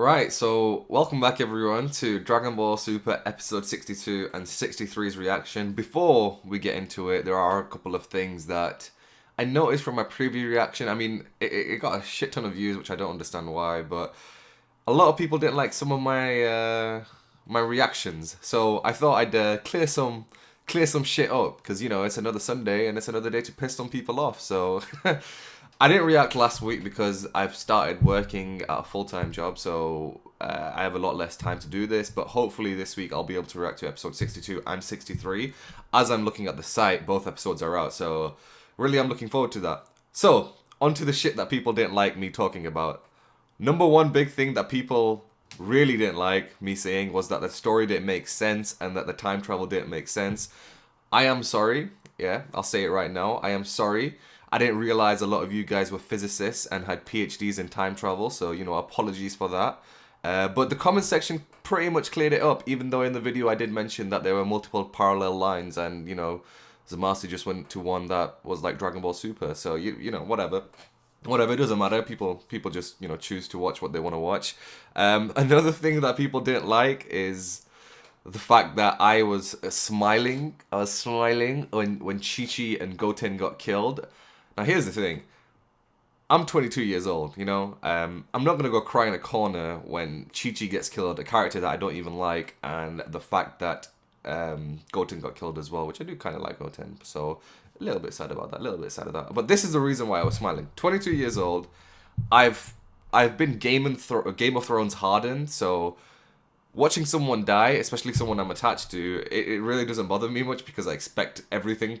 Right, so welcome back everyone to Dragon Ball Super episode 62 and 63's reaction. Before we get into it, there are a couple of things that I noticed from my preview reaction. I mean, it got a shit ton of views, which I don't understand why, but a lot of people didn't like some of my reactions. So I thought I'd clear some shit up because it's another Sunday and it's another day to piss some people off. So I didn't react last week because I've started working at a full-time job, so I have a lot less time to do this, but hopefully this week I'll be able to react to episode 62 and 63. As I'm looking at the site, both episodes are out, so really I'm looking forward to that. So, onto the shit that people didn't like me talking about. Number one big thing that people really didn't like me saying was that the story didn't make sense and that the time travel didn't make sense. I am sorry. Yeah, I'll say it right now. I am sorry. I didn't realize a lot of you guys were physicists and had PhDs in time travel, so, apologies for that. But the comment section pretty much cleared it up, even though in the video I did mention that there were multiple parallel lines and, Zamasi just went to one that was like Dragon Ball Super, so, whatever. Whatever, it doesn't matter. People just, choose to watch what they want to watch. Another thing that people didn't like is the fact that I was smiling. I was smiling when Chi-Chi and Goten got killed. Now here's the thing. I'm 22 years old, I'm not going to go cry in a corner when Chi-Chi gets killed, a character that I don't even like, and the fact that Goten got killed as well, which I do kind of like Goten, so a little bit sad about that, But this is the reason why I was smiling. 22 years old, I've been Game of Thrones hardened, so watching someone die, especially someone I'm attached to, it really doesn't bother me much because I expect everyone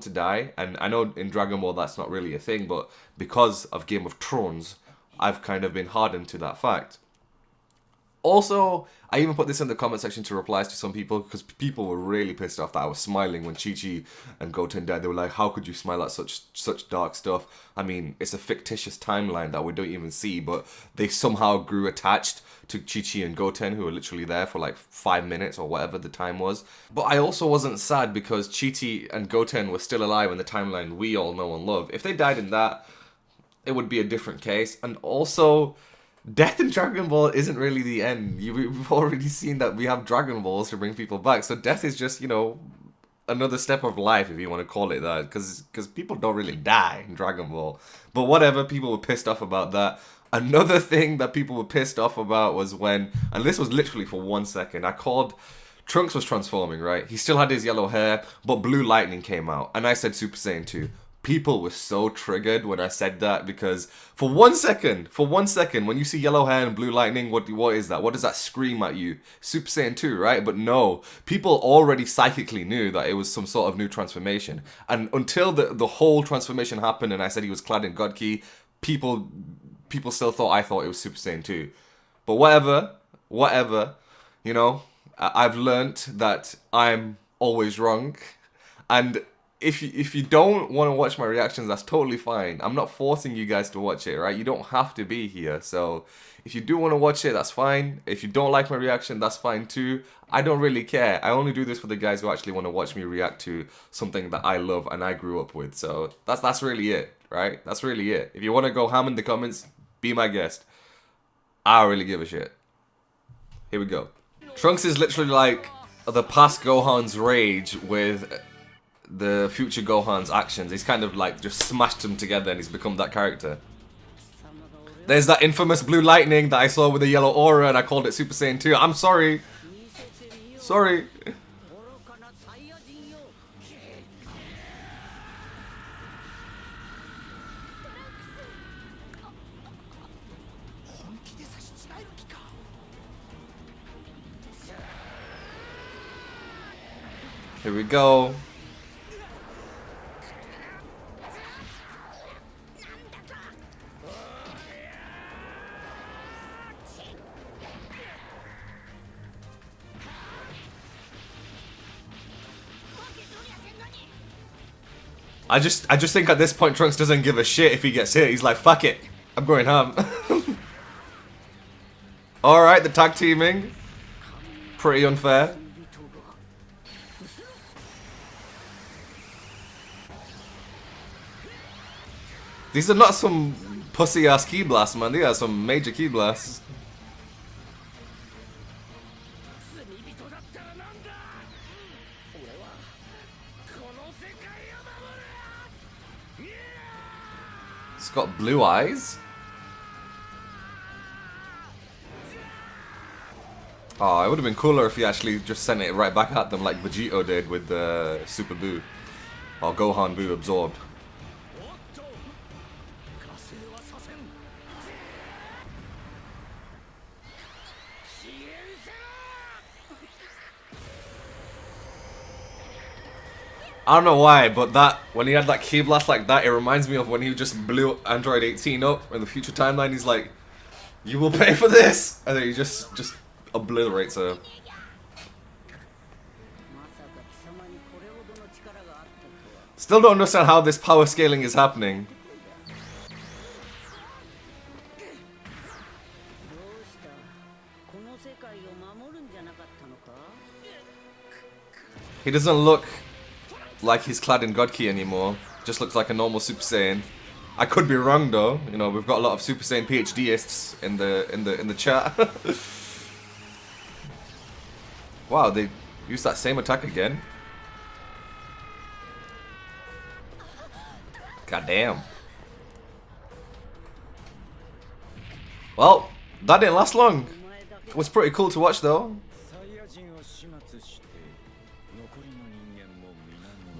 to die. And I know in Dragon Ball that's not really a thing, but because of Game of Thrones, I've kind of been hardened to that fact. Also, I even put this in the comment section to replies to some people because people were really pissed off that I was smiling when Chi-Chi and Goten died. They were like, how could you smile at such dark stuff? I mean, it's a fictitious timeline that we don't even see, but they somehow grew attached to Chi-Chi and Goten, who were literally there for like 5 minutes or whatever the time was. But I also wasn't sad because Chi-Chi and Goten were still alive in the timeline we all know and love. If they died in that, it would be a different case. And also, death in Dragon Ball isn't really the end. We've already seen that we have Dragon Balls to bring people back. So death is just, another step of life, if you want to call it that. Because people don't really die in Dragon Ball. But whatever, people were pissed off about that. Another thing that people were pissed off about was when, and this was literally for 1 second, Trunks was transforming, right? He still had his yellow hair, but blue lightning came out. And I said Super Saiyan 2. People were so triggered when I said that because for 1 second, when you see yellow hair and blue lightning, what is that? What does that scream at you? Super Saiyan 2, right? But no, people already psychically knew that it was some sort of new transformation. And until the whole transformation happened and I said he was clad in God Ki, people still thought I thought it was Super Saiyan 2. But whatever, I've learnt that I'm always wrong. And if you don't want to watch my reactions, that's totally fine. I'm not forcing you guys to watch it, right? You don't have to be here. So if you do want to watch it, that's fine. If you don't like my reaction, that's fine too. I don't really care. I only do this for the guys who actually want to watch me react to something that I love and I grew up with. So that's really it, right? That's really it. If you want to go ham in the comments, be my guest. I don't really give a shit. Here we go. Trunks is literally like the past Gohan's rage with the future Gohan's actions. He's kind of like just smashed them together and he's become that character. There's that infamous blue lightning that I saw with the yellow aura and I called it Super Saiyan 2. I'm sorry. Sorry. Here we go. I just think at this point Trunks doesn't give a shit if he gets hit. He's like, fuck it, I'm going ham. Alright, the tag teaming. Pretty unfair. These are not some pussy ass key blasts, man. These are some major key blasts. It's got blue eyes. Oh, it would have been cooler if he actually just sent it right back at them like Vegeta did with the Super Buu. Or Gohan Buu absorbed. I don't know why, but that when he had that key blast like that, it reminds me of when he just blew Android 18 up in the future timeline. He's like, "You will pay for this," and then he just obliterates her. Still don't understand how this power scaling is happening. He doesn't look like he's clad in God Ki anymore. Just looks like a normal Super Saiyan. I could be wrong though. You know, we've got a lot of Super Saiyan PhDists in the chat. Wow, they used that same attack again. God damn. Well, that didn't last long. It was pretty cool to watch though.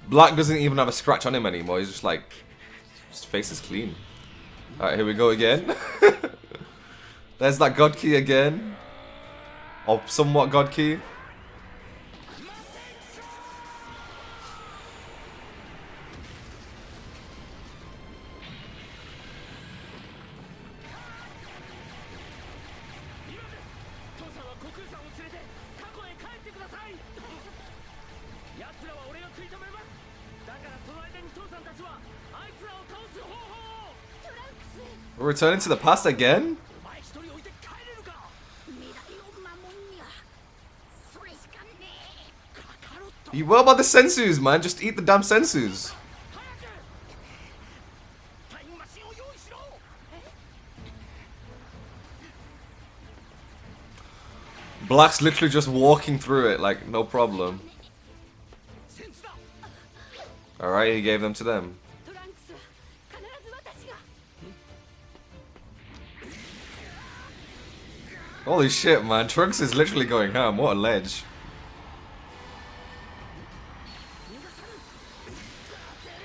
Black doesn't even have a scratch on him anymore. He's just like, his face is clean. Alright, here we go again. There's that God Ki again. Or somewhat God Ki. We're returning to the past again? You what about the sensus, man? Just eat the damn sensus. Black's literally just walking through it, like, no problem. Alright, he gave them to them. Holy shit, man. Trunks is literally going ham. What a ledge.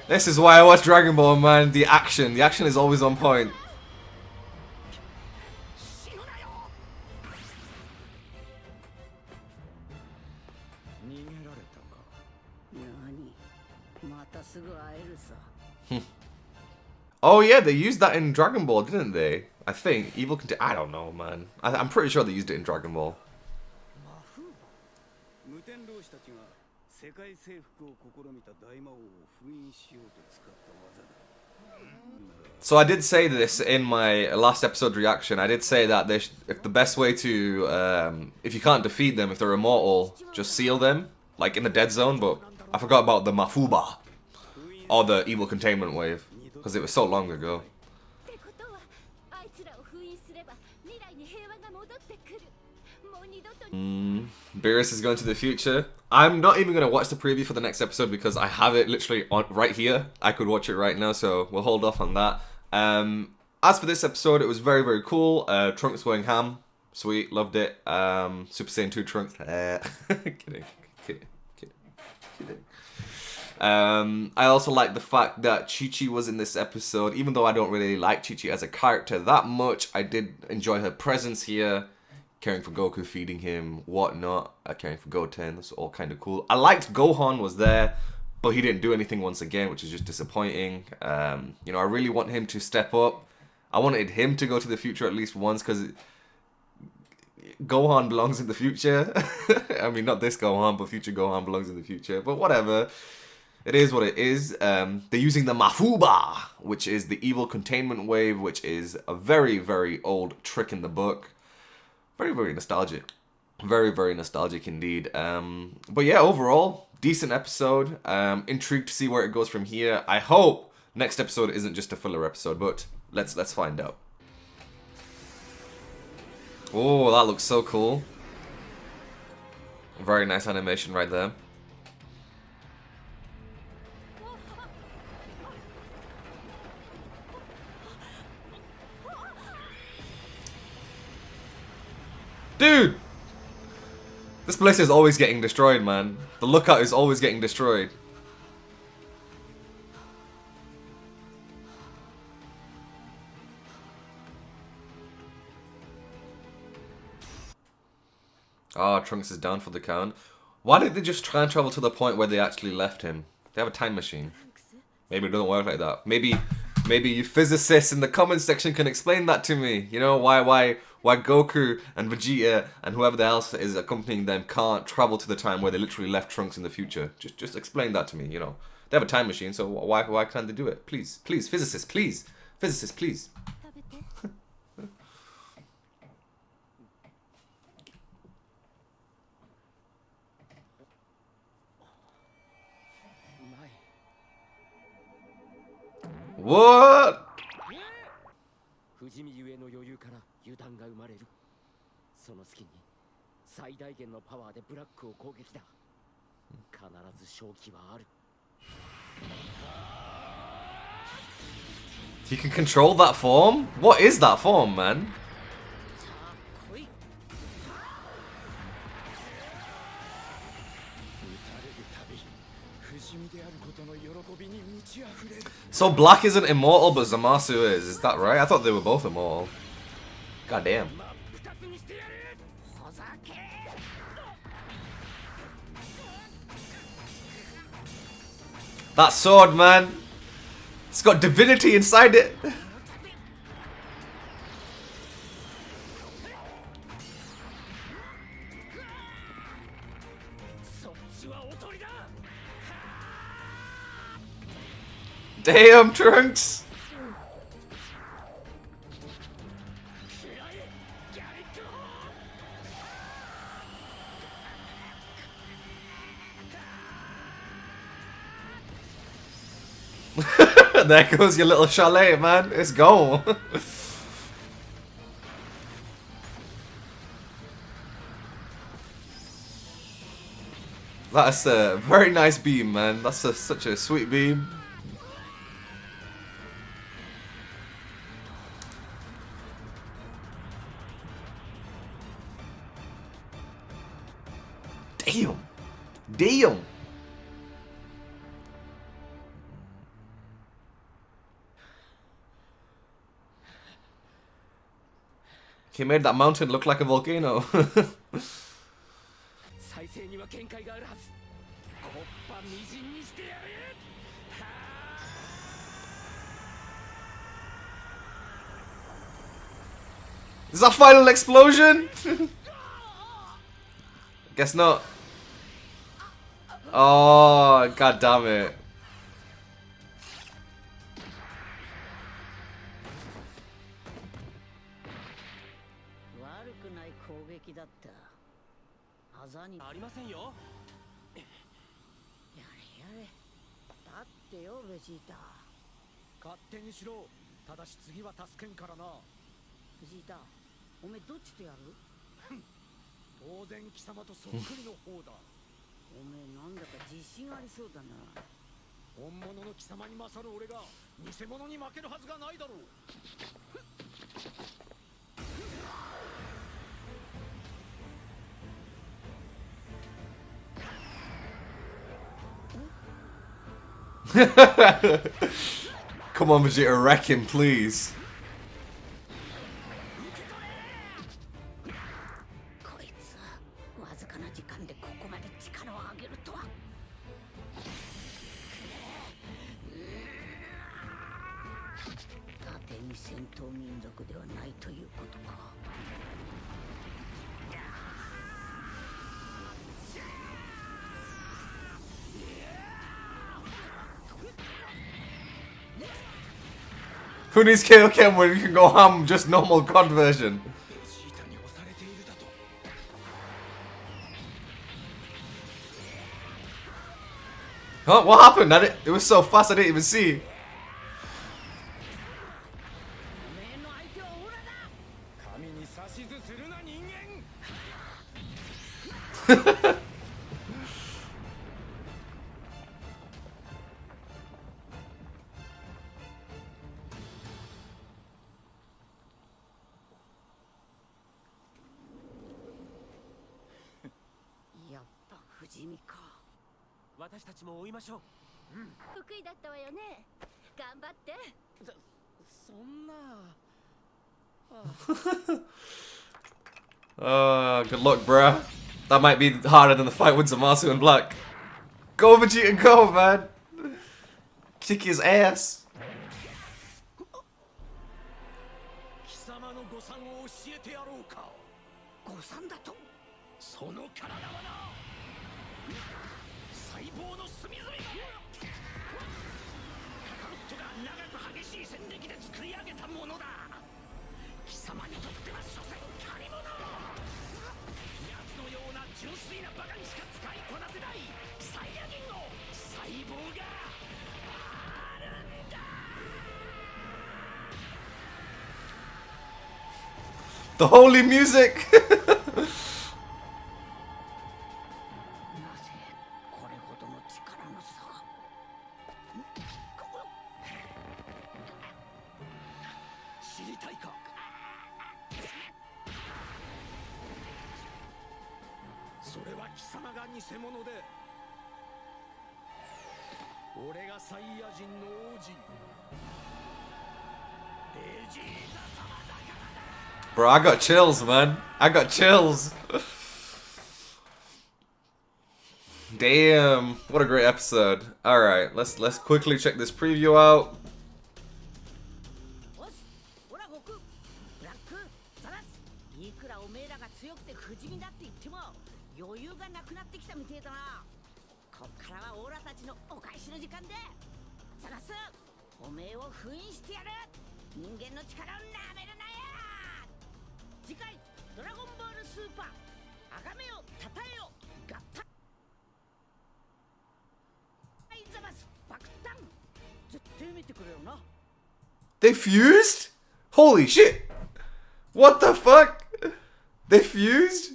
This is why I watch Dragon Ball, man. The action. The action is always on point. Oh yeah, they used that in Dragon Ball, didn't they? I think evil can. I don't know, man. I'm pretty sure they used it in Dragon Ball. So I did say this in my last episode reaction. I did say that if the best way to, if you can't defeat them, if they're immortal, just seal them, like in the dead zone. But I forgot about the Mafuba, or the evil containment wave, because it was so long ago. Beerus is going to the future. I'm not even going to watch the preview for the next episode because I have it literally on right here. I could watch it right now, so we'll hold off on that. As for this episode, it was very, very cool. Trunks going ham. Sweet, loved it. Super Saiyan 2 Trunks. Kidding. I also like the fact that Chi-Chi was in this episode. Even though I don't really like Chi-Chi as a character that much, I did enjoy her presence here. Caring for Goku, feeding him, whatnot. Caring for Goten, that's all kind of cool. I liked Gohan was there, but he didn't do anything once again, which is just disappointing. You know, I really want him to step up. I wanted him to go to the future at least once, because Gohan belongs in the future. I mean, not this Gohan, but future Gohan belongs in the future. But whatever. It is what it is. They're using the Mafuba, which is the evil containment wave, which is a very, very old trick in the book. Very, very nostalgic. Very, very nostalgic indeed. But yeah, overall, decent episode. Intrigued to see where it goes from here. I hope next episode isn't just a filler episode, but let's find out. Oh, that looks so cool. Very nice animation right there. Dude! This place is always getting destroyed, man. The lookout is always getting destroyed. Ah, Trunks is down for the count. Why didn't they just try and travel to the point where they actually left him? They have a time machine. Maybe it doesn't work like that. Maybe you physicists in the comments section can explain that to me. You know, why Goku and Vegeta and whoever else is accompanying them can't travel to the time where they literally left Trunks in the future. Just explain that to me, you know. They have a time machine, so why can't they do it? Please, physicists, please. Physicists, please. What? He can control that form? What is that form, man? So Black isn't immortal, but Zamasu is. Is that right? I thought they were both immortal. God damn. That sword, man. It's got divinity inside it. Damn, Trunks! There goes your little chalet, man. It's gone. That's a very nice beam, man. That's such a sweet beam. Damn. Damn. He made that mountain look like a volcano. Is that final explosion? Guess not. Oh, god damn it. Come on, Vegeta, wreck him, please. Who needs Kaioken when you can go ham just normal God version? Huh? What happened? It was so fast I didn't even see. Good luck, bruh. That might be harder than the fight with Zamasu and Black. Go, Vegeta, go, man. Kick his ass. The holy music! Bro, I got chills, man. I got chills. Damn, what a great episode. Alright, let's quickly check this preview out. They fused? Holy shit! What the fuck? They fused?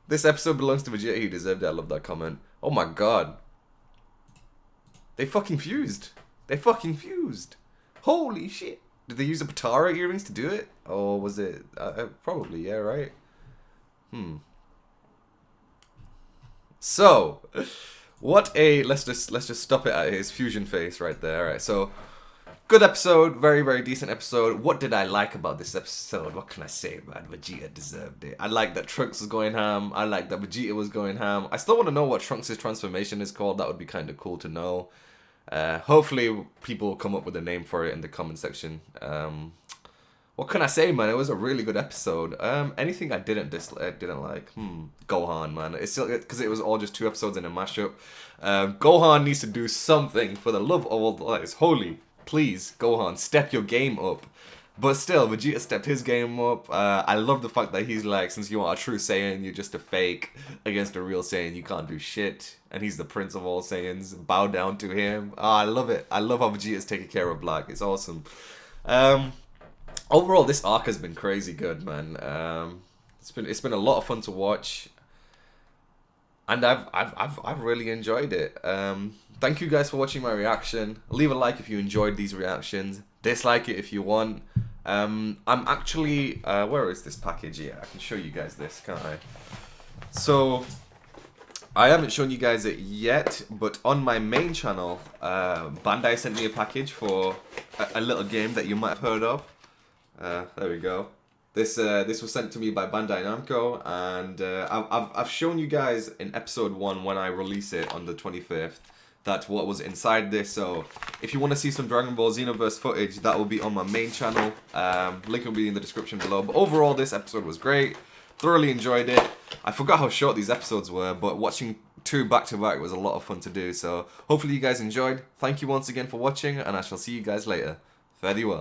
This episode belongs to Vegeta. He deserved it. I love that comment. Oh my god. They fucking fused. They fucking fused. Holy shit. Did they use the Patara earrings to do it? Or was it... probably, yeah, right? So, what a... Let's just stop it at his fusion face right there. Alright, so... Good episode, very, very decent episode. What did I like about this episode? What can I say, man? Vegeta deserved it. I like that Trunks was going ham. I like that Vegeta was going ham. I still want to know what Trunks' transformation is called. That would be kind of cool to know. Hopefully, people will come up with a name for it in the comment section. What can I say, man? It was a really good episode. Anything I didn't like? Gohan, man. It's still because it was all just 2 episodes in a mashup. Gohan needs to do something for the love of all that is holy. Please, Gohan, step your game up. But still, Vegeta stepped his game up. I love the fact that he's like, since you are a true Saiyan, you're just a fake. Against a real Saiyan, you can't do shit. And he's the prince of all Saiyans. Bow down to him. I love it. I love how Vegeta's taking care of Black. It's awesome. Overall, this arc has been crazy good, man. It's been a lot of fun to watch. And I've really enjoyed it. Thank you guys for watching my reaction. Leave a like if you enjoyed these reactions. Dislike it if you want. I'm actually... where is this package? Yeah, I can show you guys this, can't I? So, I haven't shown you guys it yet, but on my main channel, Bandai sent me a package for a little game that you might have heard of. There we go. This was sent to me by Bandai Namco, and I've shown you guys in episode 1 when I release it on the 25th that what was inside this. So if you want to see some Dragon Ball Xenoverse footage, that will be on my main channel. Link will be in the description below. But overall, this episode was great. Thoroughly enjoyed it. I forgot how short these episodes were, but watching 2 back to back was a lot of fun to do. So hopefully you guys enjoyed. Thank you once again for watching, and I shall see you guys later. Farewell.